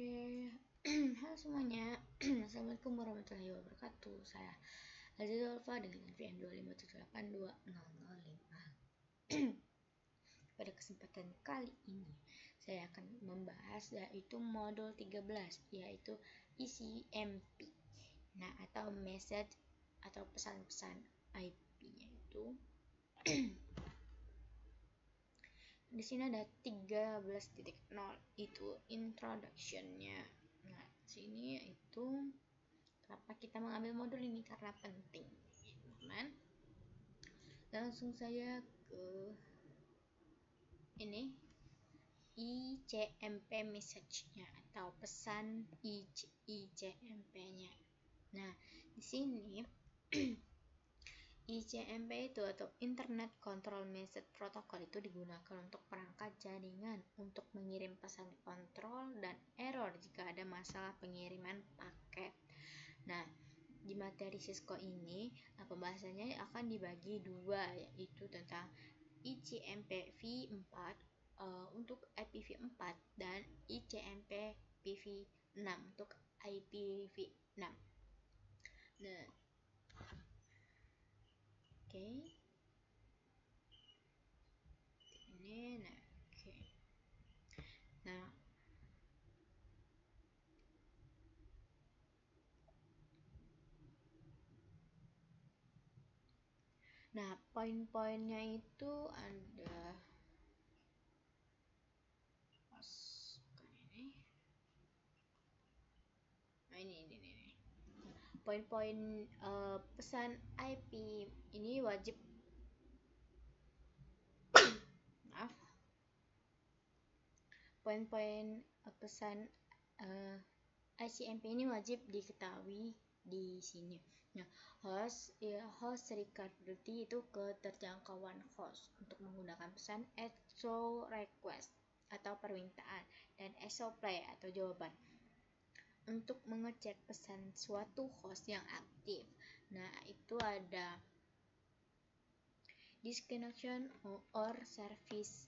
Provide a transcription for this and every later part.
Oke, halo semuanya. Assalamualaikum warahmatullahi wabarakatuh. Saya Aziz Alfa dengan NPM 257820005. Pada kesempatan kali ini saya akan membahas yaitu modul 13, yaitu ICMP. Nah, atau message atau pesan-pesan IP, yaitu di sini ada 13.0 itu introduction-nya. Nah, sini itu kenapa kita mengambil modul ini, karena penting, teman. Langsung saya ke ini ICMP message-nya atau pesan ICMP-nya. Nah, di sini ICMP itu atau Internet Control Message Protocol itu digunakan untuk perangkat jaringan untuk mengirim pesan kontrol dan error jika ada masalah pengiriman paket. Nah, di materi Cisco ini pembahasannya akan dibagi dua, yaitu tentang ICMP v4 untuk IPv4 dan ICMP PV6 untuk IPv6. Nah, oke. Ini oke. Nah, poin-poinnya itu ada ini. Poin-poin pesan IP ini wajib maaf. Poin-poin pesan ICMP ini wajib diketahui di sini. Nah, host recoverability itu keterjangkauan host untuk menggunakan pesan SO request atau permintaan dan SO play atau jawaban untuk mengecek pesan suatu host yang aktif. Nah, itu ada disconnection or service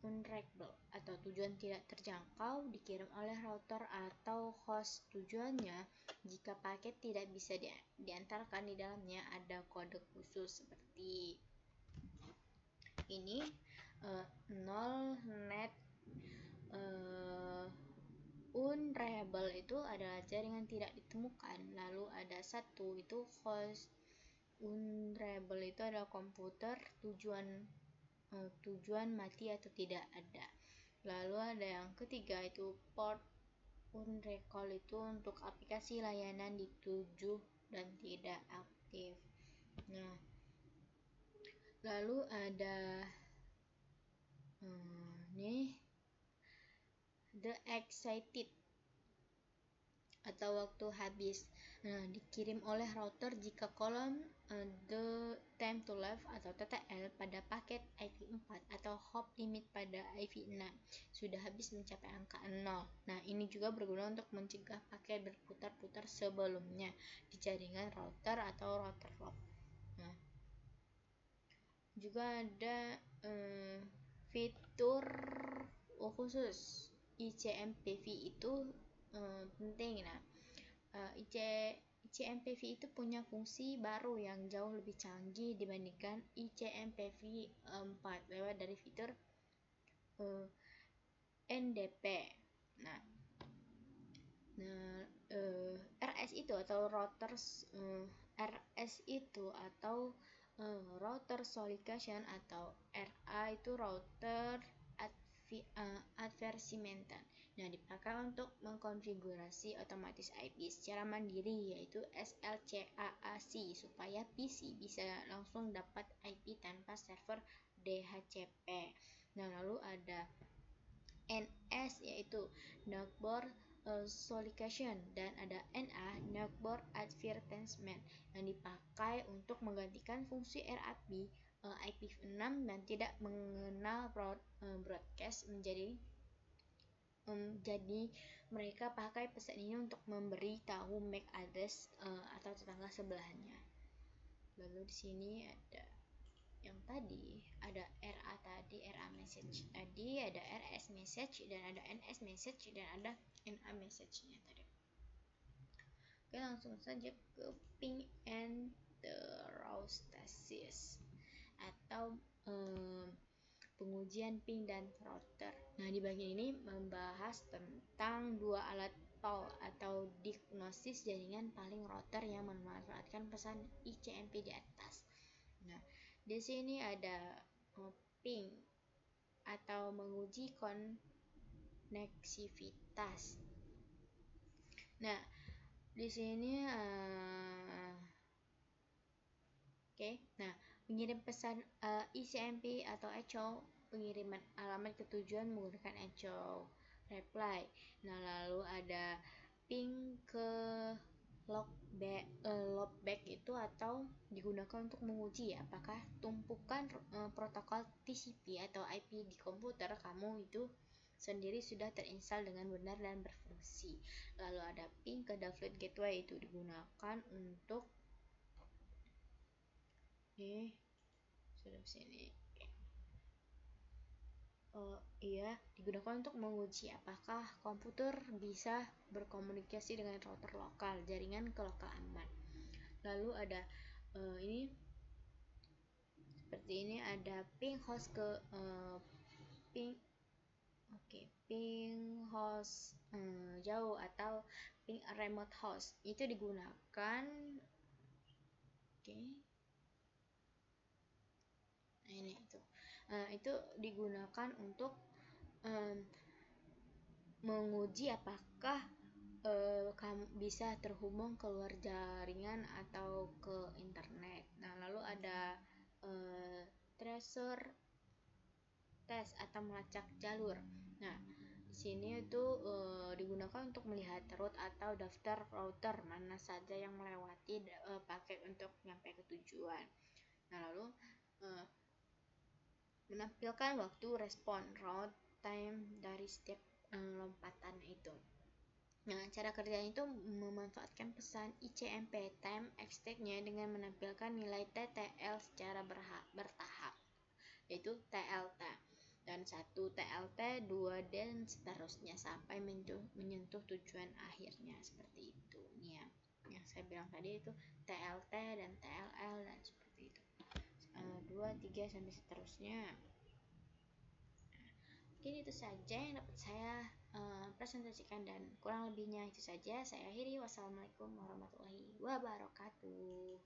unreachable atau tujuan tidak terjangkau dikirim oleh router atau host. Tujuannya jika paket tidak bisa diantarkan, di dalamnya ada kode khusus seperti ini, 0 net unreachable itu adalah jaringan tidak ditemukan. Lalu ada 1 itu host unreachable itu adalah komputer tujuan mati atau tidak ada. Lalu ada yang ketiga itu port unrecall itu untuk aplikasi layanan dituju dan tidak aktif. Nah, lalu ada the excited atau waktu habis. Nah, dikirim oleh router jika kolom the time to live atau TTL pada paket IP4 atau hop limit pada IP6 sudah habis mencapai angka 0. Nah, ini juga berguna untuk mencegah paket berputar-putar sebelumnya di jaringan router atau router lock. Nah, juga ada fitur khusus ICMPV itu penting. Nah, ICMPV itu punya fungsi baru yang jauh lebih canggih dibandingkan ICMPV 4 lewat dari fitur NDP. Nah, RS itu atau router solidification atau RA itu router advertisement. Nah, dipakai untuk mengkonfigurasi otomatis IP secara mandiri, yaitu SLCAAC, supaya PC bisa langsung dapat IP tanpa server DHCP. Nah, lalu ada NS yaitu network solidification dan ada NA network advertisement yang dipakai untuk menggantikan fungsi RAB IPv6 dan tidak mengenal broadcast jadi mereka pakai pesan ini untuk memberi tahu MAC address atau tetangga sebelahnya. Lalu di sini ada yang tadi ada RA tadi, RA message tadi, ada RS message dan ada NS message dan ada NA message-nya tadi. Oke, langsung saja ke ping enterostasis atau pengujian ping dan router. Nah, di bagian ini membahas tentang dua alat PAL atau diagnosis jaringan paling router yang memanfaatkan pesan ICMP di atas. Nah, di sini ada ping atau menguji koneksivitas. Nah, di sini nah, mengirim pesan ICMP atau echo, pengiriman alamat ketujuan menggunakan echo reply. Nah, lalu ada ping ke loopback itu atau digunakan untuk menguji apakah tumpukan protokol TCP atau IP di komputer kamu itu sendiri sudah terinstall dengan benar dan berfungsi. Lalu ada ping ke download gateway, itu digunakan untuk sudah sini. Digunakan untuk menguji apakah komputer bisa berkomunikasi dengan router lokal, jaringan ke lokal aman. Lalu ada ini seperti ini, ada ping host ke ping host jauh atau ping remote host, itu digunakan itu digunakan untuk menguji apakah kamu bisa terhubung keluar jaringan atau ke internet. Nah, lalu ada tracer test atau melacak jalur. Nah, di sini itu digunakan untuk melihat route atau daftar router mana saja yang melewati paket untuk sampai ke tujuan. Nah, lalu menampilkan waktu respon route time dari setiap lompatan itu. Nah, cara kerjanya itu memanfaatkan pesan ICMP time extend-nya dengan menampilkan nilai TTL secara bertahap, yaitu TLT dan 1 TLT, 2 dan seterusnya sampai menyentuh tujuan akhirnya, seperti itu. Nih ya, yang saya bilang tadi itu TLT dan TLL dan seperti itu. 2, 3 sampai seterusnya. Mungkin itu saja yang dapat saya presentasikan dan kurang lebihnya itu saja saya akhiri. Wassalamualaikum warahmatullahi wabarakatuh.